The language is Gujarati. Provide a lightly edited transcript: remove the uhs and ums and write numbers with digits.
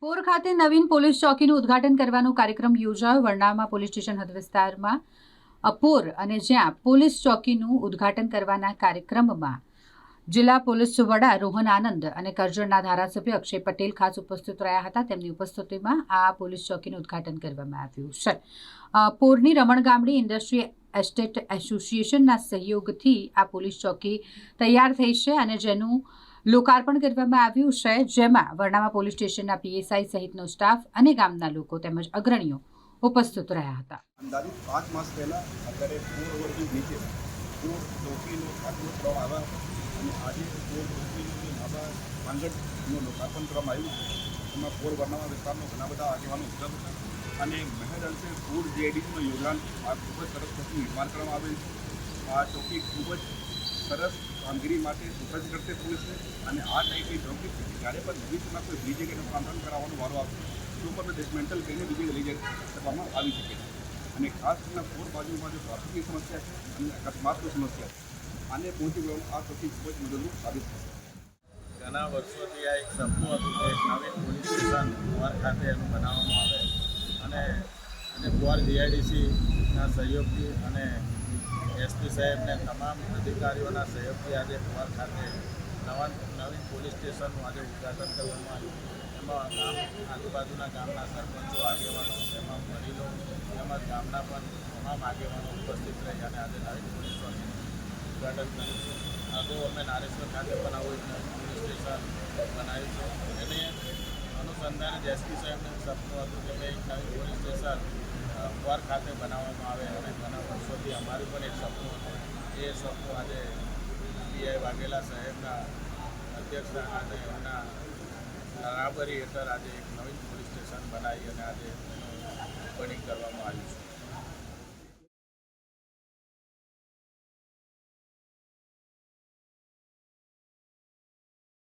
પોર ખાતે નવીન પોલીસ ચોકીનું ઉદ્ઘાટન કરવાનો કાર્યક્રમ યોજાયો। વરનામા પોલીસ સ્ટેશન હદ વિસ્તારમાં પોર અને જ્યાં પોલીસ ચોકીનું ઉદ્ઘાટન કરવાના કાર્યક્રમમાં જિલ્લા પોલીસ વડા રોહન આનંદ અને કરજણના ધારાસભ્ય અક્ષય પટેલ ખાસ ઉપસ્થિત રહ્યા હતા। તેમની ઉપસ્થિતિમાં આ પોલીસ ચોકીનું ઉદ્ઘાટન કરવામાં આવ્યું છે। પોરની રમણ ગામડી ઇન્ડસ્ટ્રી એસ્ટેટ એસોસિએશનના સહયોગથી આ પોલીસ ચોકી તૈયાર થઈ છે અને જેનું લોકાર્પણ કરવામાં આવ્યું છે, જેમાં વરનામા પોલીસ સ્ટેશનના પીએસઆઈ સહિતનો સ્ટાફ અને ગામના લોકો તેમજ અગ્રણીઓ ઉપસ્થિત રહ્યા હતા। અંદાજિત 5 માસ પહેલા અત્યારે પોર ઓવરબ્રિજ નીચે પોર ચોકીનો ખાતમુહૂર્ત કરવામાં આવ્યા અને આજે પોર ચોકીનું નવા ભાંગડનું લોકાર્પણ કરવામાં આવ્યું છે। એમાં પોર વરનામા વિસ્તારનો ઘણા બધા આગેવાનો ઉપલબ્ધ હતા અને મહેર અંશે પોર જીઆઈડીસીનું યોગદાન આ ખૂબ જ સરસ ચોકી નિર્માણ કરવામાં આવેલ છે। આ ચોકી ખૂબ જ સરસ કામગીરી માટે સુપ્રજ કરશે પોલીસને અને આ ટાઈપની ચોકી જ્યારે પણ ભવિષ્યમાં કોઈ બીજી જગ્યાએ સ્થાનાંતરણ કરાવવાનો વારો આવશે તો પણ ડિસમેન્ટલ કરીને બીજી લઈ જઈ કરવામાં આવી શકે છે। અને ખાસ કરીને પોર બાજુમાં જો ટ્રાફિકની સમસ્યા છે અને અકસ્માતની સમસ્યા છે, આને પહોંચી વળવાનું આ ચોકી ખૂબ જ મદદરૂપ સાબિત થશે। ઘણા વર્ષોથી આ એક સપનું હતું કે એક નવીન પોલીસ સ્ટેશન પોર ખાતે એનું બનાવવામાં આવે અને પોર જીઆઈડીસીના સહયોગથી અને એસપી સાહેબને તમામ અધિકારીઓના સહયોગથી આજે પોર ખાતે નવીન પોલીસ સ્ટેશનનું આજે ઉદ્ઘાટન કરવામાં આવ્યું। એમાં આજુબાજુના ગામના સરપંચો, આગેવાનો, એમાં વડીલો તેમજ ગામના પણ તમામ આગેવાનો ઉપસ્થિત રહી અને આજે નવીન પોલીસ સ્ટેશનનું ઉદ્ઘાટન કર્યું છે। અગાઉ અમે નારેશ્વર ખાતે પણ આવું એક નવીન પોલીસ સ્ટેશન બનાવ્યું છે। એને અનુસંધાને જ એસપી સાહેબનું સપનું હતું કે એક નવીન પોલીસ સ્ટેશન પોર ખાતે બનાવવામાં આવે અને ઘણા વર્ષોથી અમારું પણ એક સપનું હતું। એ સપનું આજે પીઆઈ વાઘેલા સાહેબના અધ્યક્ષતા અને એમના બરાબરી હેઠળ આજે એક નવીન પોલીસ સ્ટેશન બનાવી અને આજે ઓપનિંગ કરવામાં આવ્યું છે।